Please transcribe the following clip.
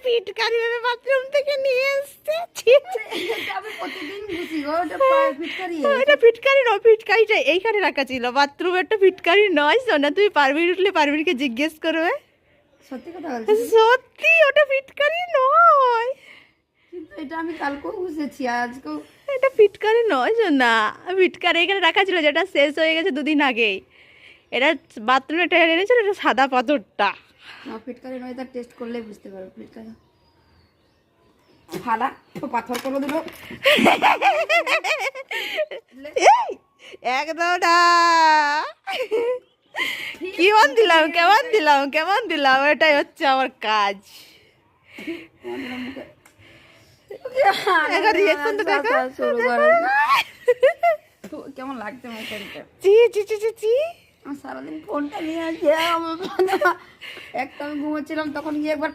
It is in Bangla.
ফিটকারি ভেবে বাথরুম থেকে নিয়ে এসছে। আমি প্রতিদিন ঘুষি গো, ওটা ফিটকারি। এটা ফিটকারি নয়, ফিটকারিটা এইখানে রাখা ছিল, বাথরুমে একটা ফিটকারি নয়। সোনা তুমি পারবিন উঠলে পারবিনকে জিজ্ঞেস করবে। সত্যি কথা বলছি, সত্যি ওটা ফিটকারি নয়, কিন্তু এটা আমি কালকেও ঘুষেছি, আজকেও। এটা ফিটকারি নয় সোনা, ফিটকারি এখানে রাখা ছিল, যেটা শেষ হয়ে গেছে দুদিন আগেই। এটা বাথরুমে টেনে এনেছিল, এটা সাদা পাথরটা। না, ফিটকারি নয়, তার টেস্ট করলে বুঝতে পারো ফিটকারি। ফালা তো পাথর করে দিল। এই, একদম না। কেমন দিলাম, কেমন দিলাম, কেমন দিলাম, এটাই হচ্ছে আমার কাজ। এখন রিয়েকশন তো দেখো। কেমন লাগছে মুখটা? চি চি চি চি চি। সারাদিন ফোনটা নিয়ে আসি, একটা আমি ঘুমোচ্ছিলাম, তখন গিয়ে একবার